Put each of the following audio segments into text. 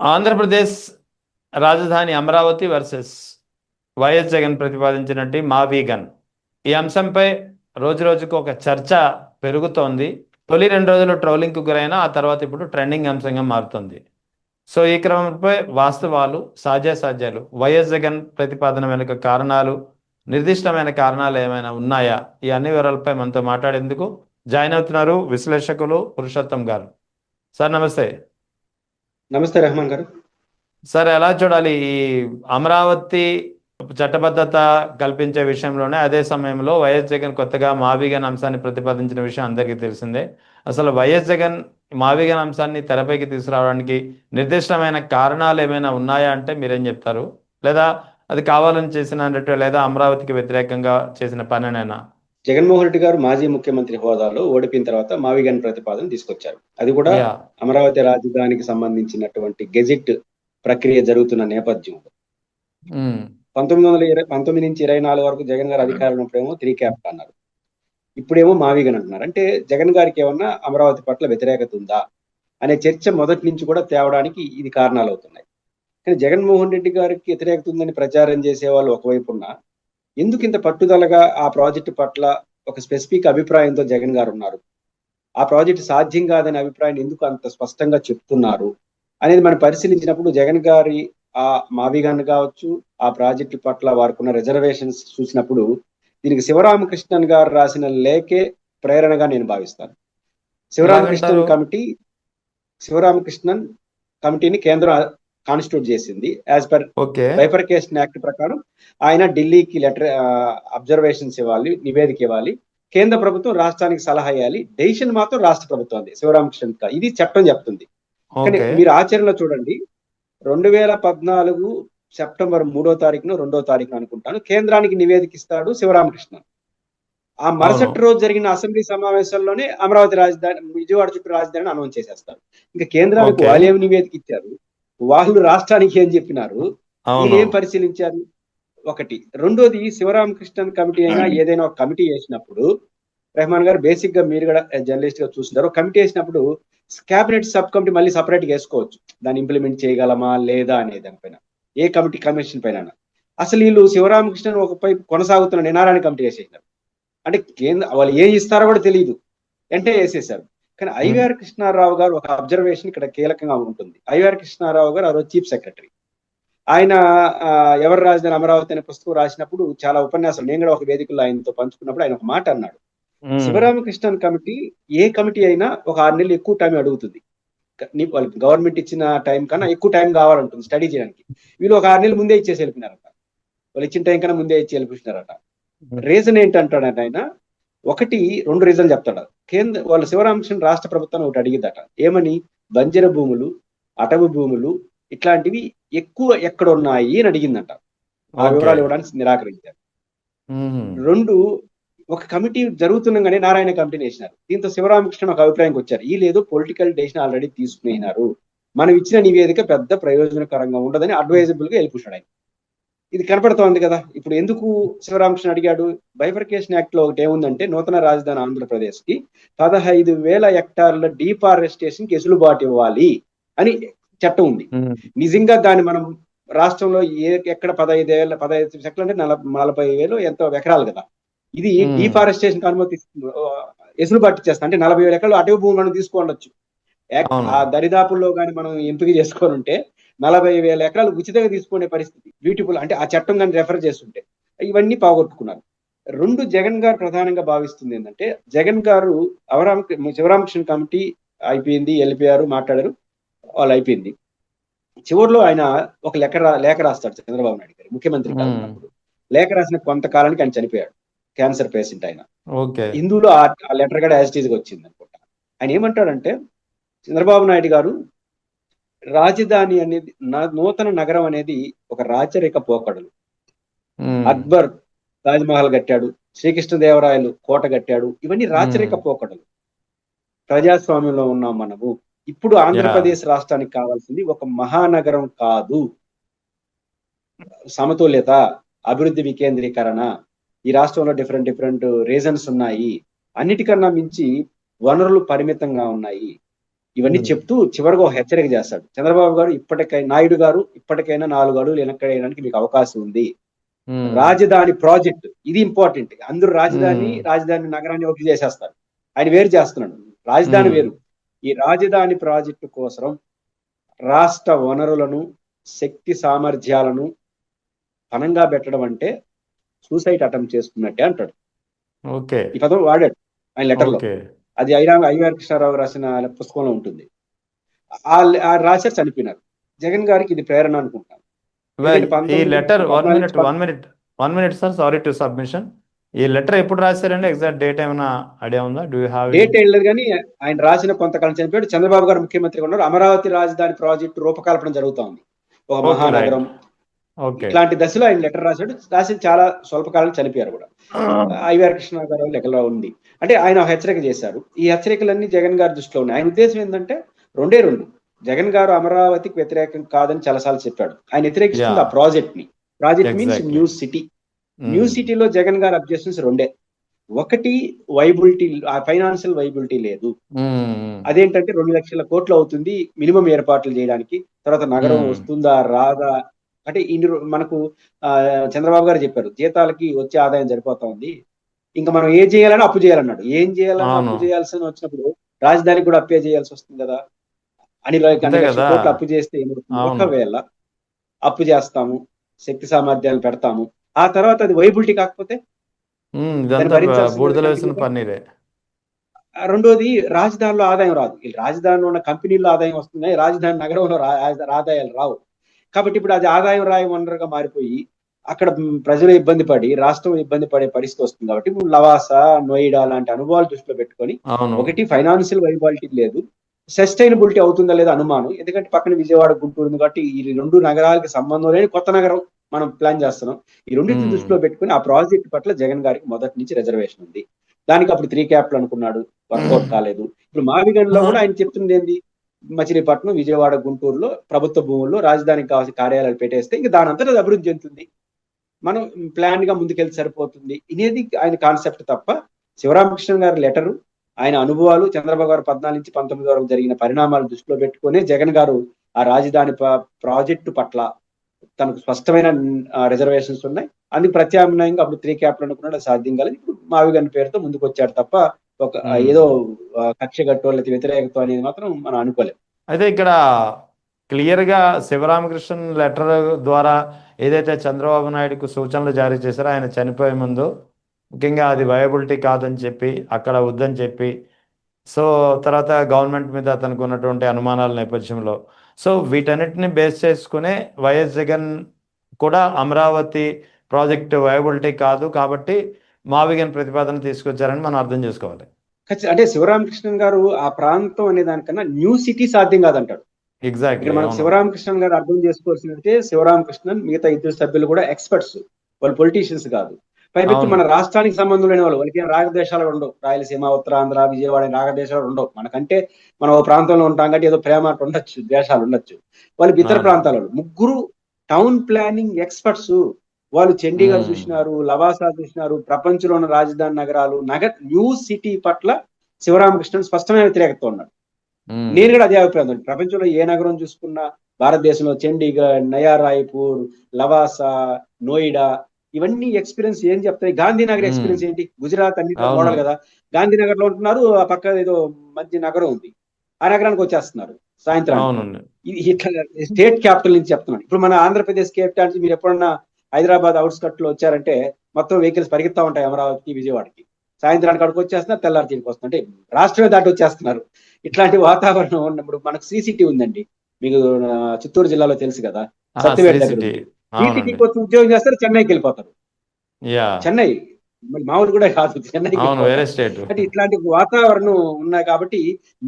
ఆంధ్రప్రదేశ్ రాజధాని Amaravati versus YS Jagan ప్రతిపాదించినట్టు మా vegan ఈ అంశంపై రోజు రోజుకు ఒక చర్చ పెరుగుతోంది. తొలి 2 రోజులు ట్రోలింగ్కు గురైన ఆ తర్వాత ఇప్పుడు ట్రెండింగ్ అంశంగా మారుతుంది. సో ఈ క్రమంపై వాస్తవాలు, సాధ్యాసాధ్యాలు, వైఎస్ జగన్ ప్రతిపాదన వెనుక కారణాలు, నిర్దిష్టమైన కారణాలు ఏమైనా ఉన్నాయా, ఈ అన్ని వివరాలపై మనతో మాట్లాడేందుకు జాయిన్ అవుతున్నారు విశ్లేషకులు పురుషోత్తం గారు. సార్ నమస్తే. నమస్తే రెహమాన్ గారు. సార్ ఎలా చూడాలి ఈ అమరావతి చట్టబద్ధత కల్పించే విషయంలోనే అదే సమయంలో వైఎస్ జగన్ కొత్తగా మావిగన్ అంశాన్ని ప్రతిపాదించిన విషయం అందరికీ తెలిసిందే. అసలు వైఎస్ జగన్ మావిగన్ అంశాన్ని తెరపైకి తీసుకురావడానికి నిర్దిష్టమైన కారణాలు ఏమైనా ఉన్నాయా అంటే మీరేం చెప్తారు? లేదా అది కావాలని చేసినట్టు, లేదా అమరావతికి వ్యతిరేకంగా చేసిన పనేనా? జగన్మోహన్ రెడ్డి గారు మాజీ ముఖ్యమంత్రి హోదాలో ఓడిపోయిన తర్వాత మావిగన్ ప్రతిపాదన తీసుకొచ్చారు. అది కూడా యా. అమరావతి రాజధానికి సంబంధించినటువంటి గెజిట్ ప్రక్రియ జరుగుతున్న నేపథ్యంలో 1919 నుంచి 24 వరకు జగన్ గారు అధికారంలో ఉన్నప్పుడేమో 3 క్యాప్ అన్నారు. ఇప్పుడేమో మావిగన్ అంటున్నారు. అంటే జగన్ గారికి ఏమన్నా అమరావతి పట్ల వ్యతిరేకత ఉందా అనే చర్చ మొదటి నుంచి కూడా తేవడానికి ఇది కారణాలు అవుతున్నాయి. కానీ జగన్మోహన్ రెడ్డి గారికి వ్యతిరేకత ఉందని ప్రచారం చేసే వాళ్ళు ఒకవైపు ఉన్నా, ఎందుకు ఇంత పట్టుదలగా ఆ ప్రాజెక్టు పట్ల ఒక స్పెసిఫిక్ అభిప్రాయంతో జగన్ గారు ఉన్నారు? ఆ ప్రాజెక్టు సాధ్యం కాదనే అభిప్రాయాన్ని ఎందుకు అంత స్పష్టంగా చెప్తున్నారు అనేది మనం పరిశీలించినప్పుడు జగన్ గారి ఆ మావిగన్ కావచ్చు, ఆ ప్రాజెక్టు పట్ల వారుకున్న రిజర్వేషన్స్ చూసినప్పుడు దీనికి శివరామకృష్ణన్ గారు రాసిన లేఖే ప్రేరణగా నేను భావిస్తాను. శివరామకృష్ణన్ కమిటీని కేంద్రం కాన్స్టిట్యూట్ చేసింది. యాజ్ పర్ బైఫర్కేషన్ యాక్ట్ ప్రకారం ఆయన ఢిల్లీకి లెటర్ అబ్జర్వేషన్స్ ఇవ్వాలి, నివేదిక ఇవ్వాలి, కేంద్ర ప్రభుత్వం రాష్ట్రానికి సలహా ఇవ్వాలి, డెసిషన్ మాత్రం రాష్ట్ర ప్రభుత్వం. శివరామకృష్ణ ఇది చట్టం చెప్తుంది. కానీ మీరు ఆచరణలో చూడండి, 2014 సెప్టెంబర్ 3వ తారీఖున 2వ తారీఖున అనుకుంటాను కేంద్రానికి నివేదిక ఇస్తాడు శివరామకృష్ణ. ఆ మరుసటి రోజు జరిగిన అసెంబ్లీ సమావేశంలోనే అమరావతి రాజధాని, విజయవాడ చుట్టూ రాజధానిని అనౌన్స్ చేసేస్తారు. ఇంకా కేంద్రానికి వాళ్ళు ఏమి నివేదిక ఇచ్చారు, వాళ్ళు రాష్ట్రానికి ఏం చెప్పినారు, వీళ్ళు ఏం పరిశీలించారు? ఒకటి. రెండోది, శివరామకృష్ణన్ కమిటీ అయినా ఏదైనా ఒక కమిటీ వేసినప్పుడు, రెహమాన్ గారు బేసిక్ గా మీరు కూడా జర్నలిస్ట్ గా చూస్తున్నారు, కమిటీ వేసినప్పుడు క్యాబినెట్ సబ్ కమిటీ మళ్ళీ సపరేట్ గా వేసుకోవచ్చు, దాన్ని ఇంప్లిమెంట్ చేయగలమా లేదా అనే దానిపైన, ఏ కమిటీ కమిషన్ పైన. అసలు వీళ్ళు శివరామకృష్ణన్ ఒకపై కొనసాగుతున్న నినారాయణ కమిటీ వేసేసినారు. అంటే కేంద్ర వాళ్ళు ఏం ఇస్తారో కూడా తెలియదు, వెంటనే వేసేసారు. కానీ ఐవీఆర్ కృష్ణారావు గారు ఒక అబ్జర్వేషన్ ఇక్కడ కీలకంగా ఉంటుంది. ఐవీఆర్ కృష్ణారావు గారు ఆ రోజు చీఫ్ సెక్రటరీ. ఆయన ఎవరు రాజధాని అమరావతి అనే పుస్తకం రాసినప్పుడు చాలా ఉపన్యాసం, నేను కూడా ఒక వేదికల్లో ఆయనతో పంచుకున్నప్పుడు ఆయన ఒక మాట అన్నాడు, శివరామకృష్ణన్ కమిటీ ఏ కమిటీ అయినా ఒక 6 నెలలు ఎక్కువ టైం అడుగుతుంది, వాళ్ళకి గవర్నమెంట్ ఇచ్చిన టైం కన్నా ఎక్కువ టైం కావాలంటుంది స్టడీ చేయడానికి. వీళ్ళు ఒక 6 నెలలు ముందే ఇచ్చేసి వెళ్ళిపోయినారట, వాళ్ళు ఇచ్చిన టైం కన్నా ముందే ఇచ్చి వెళ్ళిపోయినారట. రీజన్ ఏంటంటాడంట ఆయన, 2 రీజన్ చెప్తాడు. వాళ్ళ శివరామకృష్ణ రాష్ట్ర ప్రభుత్వాన్ని ఒకటి అడిగిద్దట, ఏమని, బంజర భూములు, అటవీ భూములు ఇట్లాంటివి ఎక్కువ ఎక్కడ ఉన్నాయి అని అడిగిందంట. ఆ వివరాలు ఇవ్వడానికి నిరాకరించారు. 2, ఒక కమిటీ జరుగుతుండగానే నారాయణ కమిటీని వేసినారు. దీంతో శివరామకృష్ణ ఒక అభిప్రాయంకి వచ్చారు, ఈ లేదు పొలిటికల్ డెసిషన్ ఆల్రెడీ తీసుకున్నారు, మనం ఇచ్చిన నివేదిక పెద్ద ప్రయోజనకరంగా ఉండదని అడ్వైజబుల్ గా వెళ్ళిపోయాడు ఆయన. ఇది కనపడుతోంది కదా. ఇప్పుడు ఎందుకు శివరామకృష్ణ అడిగాడు? బైఫర్కేషన్ యాక్ట్ లో ఒకటి ఏముందంటే, నూతన రాజధాని ఆంధ్రప్రదేశ్ కి 15,000 హెక్టార్ల డీఫారెస్టేషన్ కి వెసులుబాటు ఇవ్వాలి అని చట్టం ఉంది. నిజంగా దాన్ని మనం రాష్ట్రంలో ఎక్కడ 15 సెక్టర్లు అంటే 40,000 ఎంతో ఎకరాలు కదా, ఇది డీఫారెస్టేషన్ అనుమతి వెసులుబాటు చేస్తా. అంటే 40,000 ఎకరాలు అటవీ భూములను తీసుకోవచ్చు. ఆ దరిదాపుల్లో కానీ మనం ఎంపిక చేసుకొని ఉంటే 40,000 ఎకరాలు ఉచితంగా తీసుకునే పరిస్థితి. బ్యూటిఫుల్. అంటే ఆ చట్టం కానీ రెఫర్ చేస్తుంటే ఇవన్నీ పోగొట్టుకున్నారు. 2, జగన్ గారు ప్రధానంగా భావిస్తుంది ఏంటంటే, జగన్ గారు శివరామకృష్ణ కమిటీ అయిపోయింది, వెళ్ళిపోయారు, మాట్లాడారు, వాళ్ళు అయిపోయింది. చివరిలో ఆయన ఒక లేఖ రాస్తాడు చంద్రబాబు నాయుడు గారు ముఖ్యమంత్రి కానున్నప్పుడు. లేఖ రాసిన కొంతకాలానికి ఆయన చనిపోయాడు, క్యాన్సర్ పేషెంట్ ఆయన. హిందూలో ఆ లెటర్ కూడా యాజ్ ఇట్ ఈజ్ గా వచ్చింది అనుకుంటా. ఆయన ఏమంటాడంటే, చంద్రబాబు నాయుడు గారు రాజధాని అనేది, నూతన నగరం అనేది ఒక రాచరిక పోకడలు. అక్బర్ తాజ్మహల్ కట్టాడు, శ్రీకృష్ణదేవరాయలు కోట కట్టాడు, ఇవన్నీ రాచరిక పోకడలు. ప్రజాస్వామ్యంలో ఉన్నాం మనము. ఇప్పుడు ఆంధ్రప్రదేశ్ రాష్ట్రానికి కావాల్సింది ఒక మహానగరం కాదు, సమతుల్యత, అభివృద్ధి వికేంద్రీకరణ. ఈ రాష్ట్రంలో డిఫరెంట్ రీజన్స్ ఉన్నాయి, అన్నిటికన్నా మించి వనరులు పరిమితంగా ఉన్నాయి, ఇవన్నీ చెప్తూ చివరిగా ఒక హెచ్చరిక చేస్తాడు. చంద్రబాబు గారు నాయుడు గారు ఇప్పటికైనా 4 అడుగులు వెనక్కి మీకు అవకాశం ఉంది. రాజధాని ప్రాజెక్ట్ ఇది ఇంపార్టెంట్. అందరూ రాజధాని నగరాన్ని ఒకటి చేసేస్తారు. ఆయన వేరు చేస్తున్నాడు. రాజధాని వేరు. ఈ రాజధాని ప్రాజెక్టు కోసం రాష్ట్ర వనరులను, శక్తి సామర్థ్యాలను పనంగా పెట్టడం అంటే సూసైడ్ అటెంప్ట్ చేసుకున్నట్టే అంటాడు. ఈ పదం వాడాడు ఆయన లెటర్లో. అది ఐవర్ కృష్ణారావు రాసిన పుస్తకంలో ఉంటుంది. ఆ రాశారు, చనిపోయినారు. జగన్ గారికి ఇది ప్రేరణ అనుకుంటాను. ఈ letter 1 minute sir, sorry to submission. ఈ లెటర్ ఎప్పుడు రాశారండి? ఎగ్జాక్ట్ డేట్ ఏమైనా ఐడియా ఉందా? Do you have? డేట్ ఏం లేదు, కానీ ఆయన రాసిన కొంతకాలం చనిపోయాడు. చంద్రబాబు గారు ముఖ్యమంత్రిగా ఉన్నారు. అమరావతి రాజధాని ప్రాజెక్టు రూపకల్పన జరుగుతా ఉంది. ఒక మహానగరం ఇట్లాంటి దశలో ఆయన లెటర్ రాసి చాలా స్వల్పకాలం చనిపోయారు కూడా. ఐవర్ కృష్ణ గారు లెక్కలో ఉంది. అంటే ఆయన హెచ్చరిక చేశారు. ఈ హెచ్చరికలన్నీ జగన్ గారి దృష్టిలో ఉన్నాయి. ఆయన ఉద్దేశం ఏంటంటే రెండే. జగన్ గారు అమరావతికి వ్యతిరేకం కాదని చాలాసార్లు చెప్పాడు. ఆయన వ్యతిరేకిస్తుంది ఆ project means new city. New సిటీలో జగన్ గారు అబ్జెక్షన్స్ రెండే. ఒకటి, వైబిలిటీ, ఫైనాన్షియల్ వైబిలిటీ లేదు. అదేంటంటే 2 లక్షల కోట్లు అవుతుంది మినిమం ఏర్పాట్లు చేయడానికి. తర్వాత నగరం వస్తుందా రాదా అంటే మనకు చంద్రబాబు గారు చెప్పారు, జీతాలకి వచ్చే ఆదాయం సరిపోతా ఉంది, ఇంకా మనం ఏం చేయాలని అప్పు చేయాలన్నాడు. ఏం చేయాలని అప్పు చేయాల్సి వచ్చినప్పుడు రాజధానికి కూడా అప్పే చేయాల్సి వస్తుంది కదా. అన్ని లక్షల కోట్లు అప్పు చేస్తే ఒకవేళ అప్పు చేస్తాము, శక్తి సామర్థ్యాలు పెడతాము, ఆ తర్వాత అది వైబిలిటీ కాకపోతే రెండోది రాజధానిలో ఆదాయం రాదు. రాజధానిలో ఉన్న కంపెనీల్లో ఆదాయం వస్తున్నాయి, రాజధాని నగరంలో ఆదాయాలు రావు. కాబట్టి ఇప్పుడు అది ఆదాయం రాయి వనరుగా మారిపోయి అక్కడ ప్రజలు ఇబ్బంది పడి రాష్ట్రం ఇబ్బంది పడే పరిస్థితి వస్తుంది. కాబట్టి ఇప్పుడు లవాసా, నోయిడా లాంటి అనుభవాలు దృష్టిలో పెట్టుకొని ఒకటి ఫైనాన్షియల్ వైబిలిటీ లేదు, సస్టైనబిలిటీ అవుతుందా లేదా అనుమానం. ఎందుకంటే పక్కన విజయవాడ, గుంటూరు ఉంది కాబట్టి ఈ 2 నగరాలకి సంబంధం లేని కొత్త నగరం మనం ప్లాన్ చేస్తున్నాం. ఈ రెండింటిని దృష్టిలో పెట్టుకుని ఆ ప్రాజెక్ట్ పట్ల జగన్ గారికి మొదటి నుంచి రిజర్వేషన్ ఉంది. దానికి అప్పుడు 3 క్యాప్లు అనుకున్నాడు, వర్కౌట్ కాలేదు. ఇప్పుడు మావిగన్లో కూడా ఆయన చెప్తుంది ఏంది, మచిలీపట్నం, విజయవాడ, గుంటూరులో ప్రభుత్వ భూముల్లో రాజధానికి కావాల్సిన కార్యాలయాలు పెట్టేస్తే ఇంకా దాని అంతా అభివృద్ధి చెందుతుంది, మనం ప్లాన్ గా ముందుకెళ్తే సరిపోతుంది అనేది ఆయన కాన్సెప్ట్ తప్ప శివరామకృష్ణ గారి లెటరు, ఆయన అనుభవాలు, చంద్రబాబు గారు 14 నుంచి 19 వరకు జరిగిన పరిణామాలు దృష్టిలో పెట్టుకునే జగన్ గారు ఆ రాజధాని ప్రాజెక్టు పట్ల తనకు స్పష్టమైన రిజర్వేషన్స్ ఉన్నాయి. అందుకు ప్రత్యామ్నాయంగా అప్పుడు 3 క్యాప్లు అనుకున్నాడు, అది సాధ్యం కాలేదు. ఇప్పుడు మావిగన్ పేరుతో ముందుకు వచ్చాడు తప్ప ఒక ఏదో కక్ష గట్టో లేదా వ్యతిరేకత అనేది మాత్రం మనం అనుకోలేము. అయితే ఇక్కడ క్లియర్ గా శివరామకృష్ణ లెటర్ ద్వారా ఏదైతే చంద్రబాబు నాయుడుకు సూచనలు జారీ చేశారో ఆయన చనిపోయే ముందు, ముఖ్యంగా అది వయబిలిటీ కాదని చెప్పి అక్కడ వద్దని చెప్పి, సో తర్వాత గవర్నమెంట్ మీద అతనికి ఉన్నటువంటి అనుమానాల నేపథ్యంలో, సో వీటన్నిటిని బేస్ చేసుకునే వైఎస్ జగన్ కూడా అమరావతి ప్రాజెక్ట్ వయబిలిటీ కాదు కాబట్టి మావిగన్ ప్రతిపాదన తీసుకొచ్చారని మనం అర్థం చేసుకోవాలి. అంటే శివరామకృష్ణన్ గారు ఆ ప్రాంతం అనే దానికన్నా న్యూ సిటీ సాధ్యం కాదంటాడు. ఎగ్జాక్ట్లీ. మనం శివరామకృష్ణన్ గారు అర్థం చేసుకోవాల్సిందంటే శివరామకృష్ణన్ మిగతా 2 సభ్యులు కూడా ఎక్స్పర్ట్స్, వాళ్ళు పొలిటీషియన్స్ కాదు. పైపెచ్చి మన రాష్ట్రానికి సంబంధం లేని వాళ్ళకి ఏం రాగద్వేషాలు ఉండవు. రాయలసీమ, ఉత్తరాంధ్ర, విజయవాడ రాగద్వేషాలు ఉండవు. మనకంటే మనం ఓ ప్రాంతంలో ఉంటాం కాబట్టి ఏదో ప్రేమ ఉండొచ్చు, ద్వేషాలు ఉండొచ్చు. వాళ్ళు ఇతర ప్రాంతాలలో 3 టౌన్ ప్లానింగ్ ఎక్స్పర్ట్స్. వాళ్ళు చండీగఢ్ చూసినారు, లవాసా చూసినారు, ప్రపంచంలో ఉన్న రాజధాని నగరాలు, న్యూ సిటీ పట్ల శివరామకృష్ణన్ స్పష్టమైన వ్యతిరేకత ఉన్నాడు. నేను కూడా అదే అభిప్రాయం. ప్రపంచంలో ఏ నగరం చూసుకున్నా, భారతదేశంలో చండీగఢ్, నయా రాయ్పూర్, లవాసా, నోయిడా, ఇవన్నీ ఎక్స్పీరియన్స్ ఏం చెప్తాయి? గాంధీనగర్ ఎక్స్పీరియన్స్ ఏంటి? గుజరాత్ అన్ని మోడల్ కదా. గాంధీనగర్ లో ఉంటున్నారు, ఆ పక్క ఏదో మంచి నగరం ఉంది, ఆ నగరానికి వచ్చేస్తున్నారు సాయంత్రం. ఇట్లా స్టేట్ క్యాపిటల్ నుంచి చెప్తున్నాను. ఇప్పుడు మన ఆంధ్రప్రదేశ్ క్యాపిటల్ నుంచి మీరు ఎప్పుడన్నా హైదరాబాద్ అవుట్స్కట్ లో వచ్చారంటే మొత్తం వెహికల్స్ పరిగెత్తా ఉంటాయి అమరావతికి, విజయవాడకి. సాయంత్రానికి అక్కడికి వచ్చేస్తున్నారు, తెల్లారి తీరికి వస్తుంది, అంటే రాష్ట్రమే దాటి వచ్చేస్తున్నారు. ఇట్లాంటి వాతావరణం ఉన్నప్పుడు మనకు సిసిటీ ఉందండి, మీకు చిత్తూరు జిల్లాలో తెలుసు కదా, సత్యవేట దగ్గర. సిసిటీకి వచ్చి ఉద్యోగం చేస్తారు, చెన్నైకి వెళ్ళిపోతారు. చెన్నై మామూలు కూడా కాదు, చెన్నైకి. అంటే ఇట్లాంటి వాతావరణం ఉన్నాయి కాబట్టి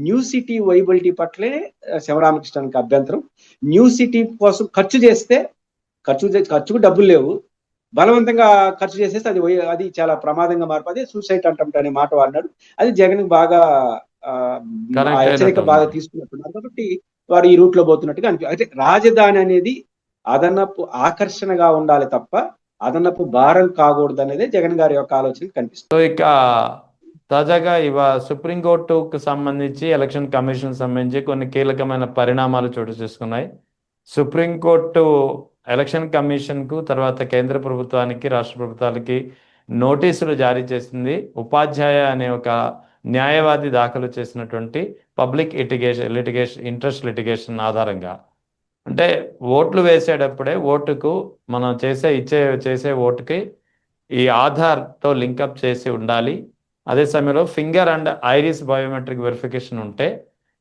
న్యూ సిటీ వైబిలిటీ పట్లే శివరామకృష్ణకి అభ్యంతరం. న్యూ సిటీ కోసం ఖర్చుకు డబ్బులు లేవు, బలవంతంగా ఖర్చు చేసేస్తే అది చాలా ప్రమాదంగా మారిపోతే సూసైడ్ అటెంప్ట్ అనే మాట వాడినాడు. అది జగన్ బాగా హెచ్చరిక బాగా తీసుకున్నట్టున్నారు కాబట్టి వారు ఈ రూట్ లో పోతున్నట్టుగా అంటే రాజధాని అనేది అదనపు ఆకర్షణగా ఉండాలి తప్ప అదనపు భారం కాకూడదు అనేది జగన్ గారి యొక్క ఆలోచన కనిపిస్తుంది. సో ఇక తాజాగా సుప్రీంకోర్టుకు సంబంధించి ఎలక్షన్ కమిషన్ సంబంధించి కొన్ని కీలకమైన పరిణామాలు చోటు చేసుకున్నాయి. సుప్రీంకోర్టు ఎలక్షన్ కమిషన్కు తర్వాత కేంద్ర ప్రభుత్వానికి రాష్ట్ర ప్రభుత్వాలకి నోటీసులు జారీ చేసింది. ఉపాధ్యాయ అనే ఒక న్యాయవాది దాఖలు చేసినటువంటి పబ్లిక్ ఇంట్రెస్ట్ లిటిగేషన్ ఆధారంగా. అంటే ఓట్లు వేసేటప్పుడే ఓటుకు మనం చేసే ఓటుకి ఈ ఆధార్తో లింకప్ చేసి ఉండాలి. అదే సమయంలో finger and iris biometric verification ఉంటే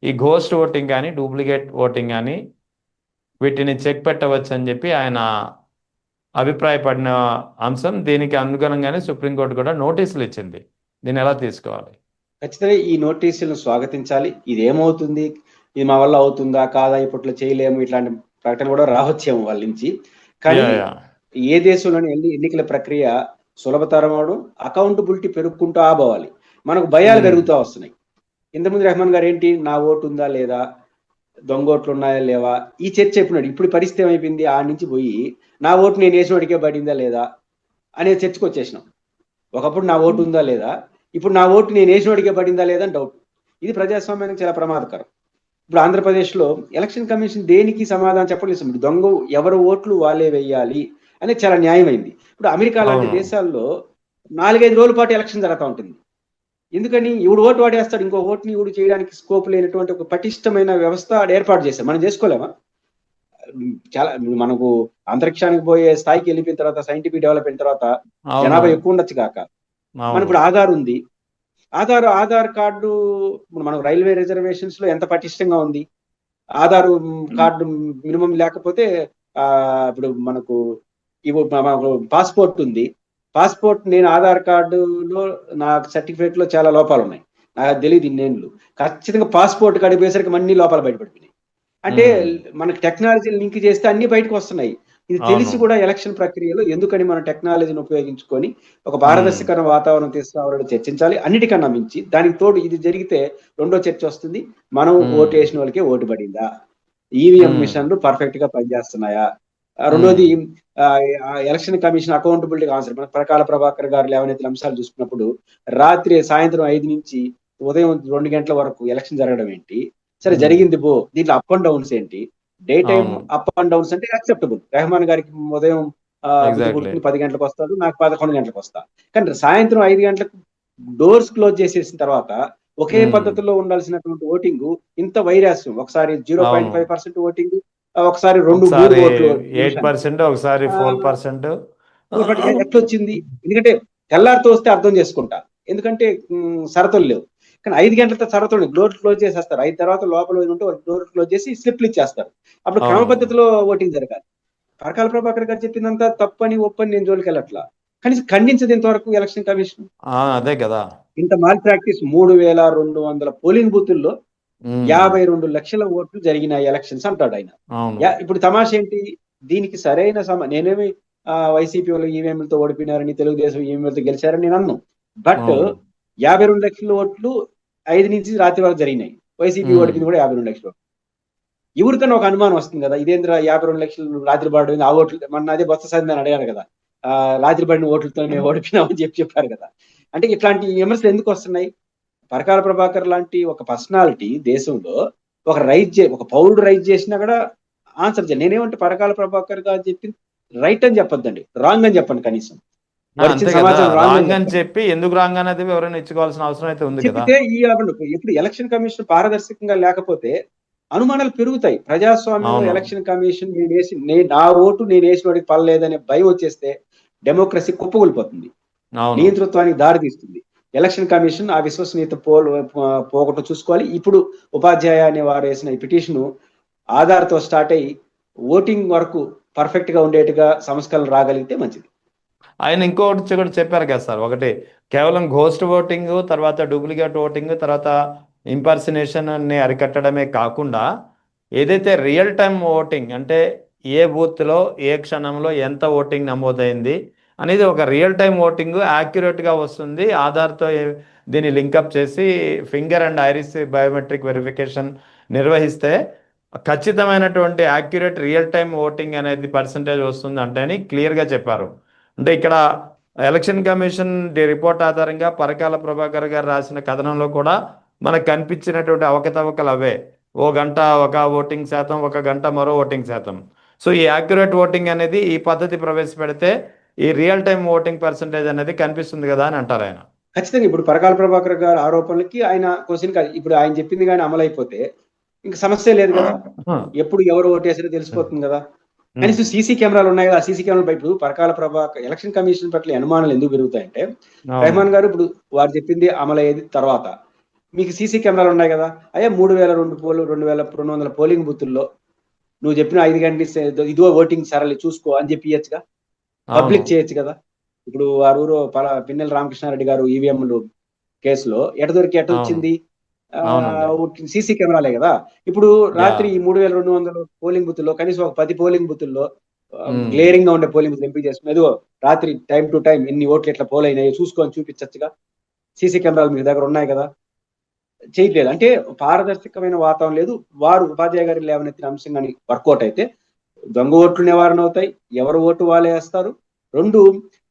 ఈ ఘోస్ట్ ఓటింగ్ కానీ డూప్లికేట్ ఓటింగ్ కానీ వీటిని చెక్ పెట్టవచ్చు అని చెప్పి ఆయన అభిప్రాయపడిన అంశం. దీనికి అనుగుణంగానే సుప్రీంకోర్టు కూడా నోటీసులు ఇచ్చింది. దీన్ని ఎలా తీసుకోవాలి? ఖచ్చితంగా ఈ నోటీసులను స్వాగతించాలి. ఇది ఏమవుతుంది, ఇది మా వల్ల అవుతుందా కాదా, ఇప్పట్లో చేయలేము, ఇట్లాంటి ప్రకటన కూడా రావచ్చేమో వాళ్ళ నుంచి. కానీ ఏ దేశంలోని ఎన్నికల ప్రక్రియ సులభతరం అవడం, అకౌంటబిలిటీ పెరుగుకుంటూ ఆబోవాలి. మనకు భయాలు పెరుగుతూ వస్తున్నాయి. ఇంతకుముందు రెహమాన్ గారు ఏంటి, నా ఓటు ఉందా లేదా, దొంగోట్లు ఉన్నాయా లేవా, ఈ చర్చ చెప్పినాడు. ఇప్పుడు పరిస్థితి ఏమైపోయింది, ఆ నుంచి పోయి నా ఓటు నేను వేసినోడికే పడిందా లేదా అనే చర్చకు వచ్చేసినాం. ఒకప్పుడు నా ఓటు ఉందా లేదా, ఇప్పుడు నా ఓటు నేను వేసినోడికే పడిందా లేదా అని డౌట్. ఇది ప్రజాస్వామ్యానికి చాలా ప్రమాదకరం. ఇప్పుడు ఆంధ్రప్రదేశ్లో ఎలక్షన్ కమిషన్ దేనికి సమాధానం చెప్పలేదు. దొంగ ఎవరు ఓట్లు వాళ్ళే వేయాలి అనేది చాలా న్యాయమైంది. ఇప్పుడు అమెరికా లాంటి దేశాల్లో 4-5 రోజుల పాటు ఎలక్షన్ జరుగుతూ ఉంటుంది. ఎందుకని, ఇవుడు ఓటు వాడేస్తాడు, ఇంకో ఓటుని ఇవుడు చేయడానికి స్కోప్ లేనటువంటి ఒక పటిష్టమైన వ్యవస్థ ఏర్పాటు చేశాం. మనం చేసుకోలేమా? చాలా మనకు అంతరిక్షానికి పోయే స్థాయికి వెళ్ళిపోయిన తర్వాత, సైంటిఫిక్ డెవలప్ అయిన తర్వాత జనాభా ఎక్కువ ఉండొచ్చు కాక, మన ఇప్పుడు ఆధార్ ఉంది. ఆధార్ కార్డు ఇప్పుడు మనకు రైల్వే రిజర్వేషన్స్ లో ఎంత పటిష్టంగా ఉంది. ఆధార్ కార్డు మినిమం లేకపోతే ఇప్పుడు మనకు పాస్పోర్ట్ ఉంది. పాస్పోర్ట్ నేను ఆధార్ కార్డులో నా సర్టిఫికేట్ లో చాలా లోపాలు ఉన్నాయి, నాకు తెలియదు ఇన్నేళ్ళు. ఖచ్చితంగా పాస్పోర్ట్ కడిపోయేసరికి అన్ని లోపాలు బయటపడిపోయినాయి. అంటే మనకి టెక్నాలజీ లింక్ చేస్తే అన్ని బయటకు వస్తున్నాయి. ఇది తెలిసి కూడా ఎలక్షన్ ప్రక్రియలో ఎందుకని మన టెక్నాలజీని ఉపయోగించుకొని ఒక పారదర్శకమైన వాతావరణం తీసుకురావాలని చర్చించాలి. అన్నిటికన్నా మించి దానికి తోడు ఇది జరిగితే రెండో చర్చ వస్తుంది, మనం ఓటు వేసిన వాళ్ళకే ఓటు పడిందా, ఈవీఎం మిషన్లు పర్ఫెక్ట్ గా పనిచేస్తున్నాయా. రెండోది ఎలక్షన్ కమిషన్ అకౌంటబిలిటీ కాన్సెప్ట్. మన ప్రకాల ప్రభాకర్ గారు లేవనెత్తిన అంశాలు చూసుకున్నప్పుడు సాయంత్రం 5 నుంచి ఉదయం 2 గంటల వరకు ఎలక్షన్ జరగడం ఏంటి, సరే జరిగింది దీంట్లో అప్ అండ్ డౌన్స్ ఏంటి, day time up and downs అంటే యాక్సెప్టబుల్. రెహమాన్ గారికి ఉదయం 10 గంటలకు వస్తాడు, నాకు 11 గంటలకు వస్తా. కానీ సాయంత్రం 5 గంటలకు డోర్స్ క్లోజ్ చేసేసిన తర్వాత ఒకే పద్ధతిలో ఉండాల్సినటువంటి ఓటింగ్ ఇంత వైరాస్యం, ఒకసారి 0.5% ఓటింగ్, ఒకసారి 2-3 ఓట్లు, 8%, ఒకసారి 4%. ఎట్లొచ్చింది? ఎందుకంటే తెల్లారితో వస్తే అర్థం చేసుకుంటా, ఎందుకంటే షరతులు లేవు. కానీ 5 గంటలతో షరతులు డోర్ క్లోజ్ చేసేస్తారు. 5 తర్వాత లోపల ఉంటే డోర్ క్లోజ్ చేసి స్లిప్లు ఇచ్చేస్తారు. అప్పుడు క్రమ పద్ధతిలో ఓటింగ్ జరగాలి. పరకాల ప్రభాకర్ గారు చెప్పిందంతా తప్పని ఒప్పని నేను జోలికి వెళ్ళట్లా, కానీ ఖండించదు ఇంతవరకు ఎలక్షన్ కమిషన్. అదే కదా, ఇంత మాల్ ప్రాక్టీస్. 3200 పోలింగ్ బూతుల్లో 52 లక్షల ఓట్లు జరిగిన ఎలక్షన్స్ అంటాడు ఆయన. ఇప్పుడు తమాషా ఏంటి, దీనికి సరైన నేనేమి వైసీపీ వాళ్ళు ఈవీఎంలతో ఓడిపోయినారని, తెలుగుదేశం ఈవీఎంలతో గెలిచారని నేను అన్నాను. బట్ 52 లక్షల ఓట్లు 5 నుంచి రాత్రి వరకు జరిగినాయి. వైసీపీ ఓడిపోయింది కూడా 52 లక్షలు. ఎవరికన్నా ఒక అనుమానం వస్తుంది కదా, ఇదేంద్ర 52 లక్షలు రాత్రి పడింది, ఆ ఓట్లు మన అదే బొత్స సత్యనారాయణ అడిగారు కదా, రాత్రి పడిన ఓట్లతో మేము ఓడిపోయినామని చెప్పారు కదా. అంటే ఇట్లాంటి విమర్శలు ఎందుకు వస్తున్నాయి? పరకాల ప్రభాకర్ లాంటి ఒక పర్సనాలిటీ దేశంలో ఒక పౌరుడు రైజ్ చేసినా కూడా ఆన్సర్ చేయాలి. నేనేమంటే పరకాల ప్రభాకర్ గారు చెప్పింది రైట్ అని చెప్పొద్దండి, రాంగ్ అని చెప్పండి. కనీసం రాంగ్ అని చెప్పి ఎందుకు రాంగ్ అనేది ఎవరైనా ఇచ్చుకోవాల్సిన అవసరం అయితే ఉంది కదా. ఇప్పుడు ఎలక్షన్ కమిషన్ పారదర్శకంగా లేకపోతే అనుమానాలు పెరుగుతాయి. ప్రజాస్వామ్యంలో ఎలక్షన్ కమిషన్ నా ఓటు నేను వేసిన వాడికి పడలేదనే భయం వచ్చేస్తే డెమోక్రసీ కుప్పగొలిపోతుంది, నియంతృత్వానికి దారి తీస్తుంది. ఎలక్షన్ కమిషన్ ఆ విశ్వసనీయత పోగొట్టు చూసుకోవాలి. ఇప్పుడు ఉపాధ్యాయ అనే వారు వేసిన ఈ పిటిషన్ ఆధార్తో స్టార్ట్ అయ్యి ఓటింగ్ వరకు పర్ఫెక్ట్ గా ఉండేట్టుగా సంస్కరణలు రాగలిగితే మంచిది. ఆయన ఇంకొకటి కూడా చెప్పారు కదా సార్, ఒకటి కేవలం ఘోస్ట్ ఓటింగ్, తర్వాత డూప్లికేట్ ఓటింగ్, తర్వాత ఇంపర్సనేషన్ ని అరికట్టడమే కాకుండా ఏదైతే రియల్ టైం ఓటింగ్ అంటే ఏ బూత్లో ఏ క్షణంలో ఎంత ఓటింగ్ నమోదైంది అనేది ఒక రియల్ టైం ఓటింగ్ యాక్యురేట్గా వస్తుంది. ఆధార్తో దీన్ని లింకప్ చేసి finger and iris biometric verification నిర్వహిస్తే ఖచ్చితమైనటువంటి యాక్యురేట్ రియల్ టైం ఓటింగ్ అనేది పర్సంటేజ్ వస్తుంది అంటే అని క్లియర్గా చెప్పారు. అంటే ఇక్కడ ఎలక్షన్ కమిషన్ రిపోర్ట్ ఆధారంగా పరకాల ప్రభాకర్ గారు రాసిన కథనంలో కూడా మనకు కనిపించినటువంటి అవకతవకలు అవే. ఓ గంట ఒక ఓటింగ్ శాతం, ఒక గంట మరో ఓటింగ్ శాతం. సో ఈ యాక్యురేట్ ఓటింగ్ అనేది ఈ పద్ధతి ప్రవేశపెడితే ఈ రియల్ టైం ఓటింగ్ పర్సంటేజ్ అనేది కనిపిస్తుంది కదా అని అంటారు ఆయన. ఖచ్చితంగా ఇప్పుడు పరకాల ప్రభాకర్ గారి ఆరోపణలకి ఆయన క్వశ్చన్ కాదు, ఇప్పుడు ఆయన చెప్పింది కానీ అమలైపోతే ఇంక సమస్య లేదు కదా, ఎప్పుడు ఎవరు ఓటేసారో తెలిసిపోతుంది కదా. కనీసం సీసీ కెమెరాలు ఉన్నాయి కదా, సీసీ కెమెరాలు ఇప్పుడు పరకాల ప్రభాకర్ ఎలక్షన్ కమిషన్ పట్ల అనుమానాలు ఎందుకు పెరుగుతాయంటే, రెహమాన్ గారు ఇప్పుడు వారు చెప్పింది అమలయ్యేది తర్వాత మీకు సీసీ కెమెరాలు ఉన్నాయి కదా, అయ్యా 2200 పోలింగ్ బూతుల్లో నువ్వు చెప్పిన 5 గంటలు ఇదిగో ఓటింగ్ సరళి చూసుకో అని చెప్పి ఇవ్వచ్చుగా, పబ్లిక్ చేయొచ్చు కదా. ఇప్పుడు వారు ఊరు పిన్నెల రామకృష్ణారెడ్డి గారు ఈవీఎంలు కేసులో ఎట వచ్చింది, సీసీ కెమెరాలే కదా. ఇప్పుడు రాత్రి 3200 పోలింగ్ బూతుల్లో కనీసం ఒక 10 పోలింగ్ బూతుల్లో గ్లేరింగ్ గా ఉండే పోలింగ్ బూత్ ఎంపిక చేసుకుని ఏదో రాత్రి టైం టు టైం ఎన్ని ఓట్లు ఎట్లా పోల్ అయినాయో చూసుకొని చూపించచ్చుగా. సీసీ కెమెరాలు మీ దగ్గర ఉన్నాయి కదా, చేయట్లేదు అంటే పారదర్శకమైన వాతావరణం లేదు. వారు ఉపాధ్యాయ గారి లేవనెత్తిన అంశం కానీ వర్కౌట్ అయితే దొంగ ఓట్లు నివారణ అవుతాయి, ఎవరు ఓటు వాళ్ళే వేస్తారు. 2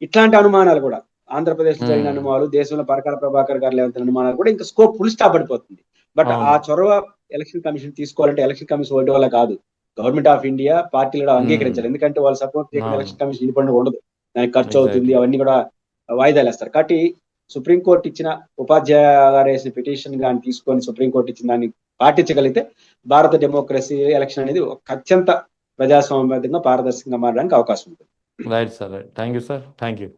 ఇట్లాంటి అనుమానాలు కూడా ఆంధ్రప్రదేశ్ లో జరిగిన అనుమానాలు, దేశంలో పరకాల ప్రభాకర్ గారు లేవనెత్తిన అనుమానాలు కూడా ఇంకా స్కోప్ ఫుల్ స్టాప్ పడిపోతుంది. బట్ ఆ చొరవ ఎలక్షన్ కమిషన్ తీసుకోవాలంటే ఎలక్షన్ కమిషన్ ఓటు వల్ల కాదు, గవర్నమెంట్ ఆఫ్ ఇండియా పార్టీలు కూడా అంగీకరించాలి. ఎందుకంటే వాళ్ళు సపోర్ట్ చేయకుండా ఎలక్షన్ కమిషన్ ఇండిపెండెంట్ ఉండదు, దానికి ఖర్చు అవుతుంది, అవన్నీ కూడా వాయిదాలు వేస్తారు. కాబట్టి సుప్రీంకోర్టు ఇచ్చిన ఉపాధ్యాయ గారు వేసిన పిటిషన్ కానీ తీసుకొని సుప్రీంకోర్టు ఇచ్చిన దాన్ని పాటించగలిగితే భారత డెమోక్రసీ ఎలక్షన్ అనేది అత్యంత ప్రజాస్వామ్యబద్ధంగా పారదర్శకంగా మారడానికి అవకాశం ఉంటుంది. Right sir, right. Thank you sir, thank you.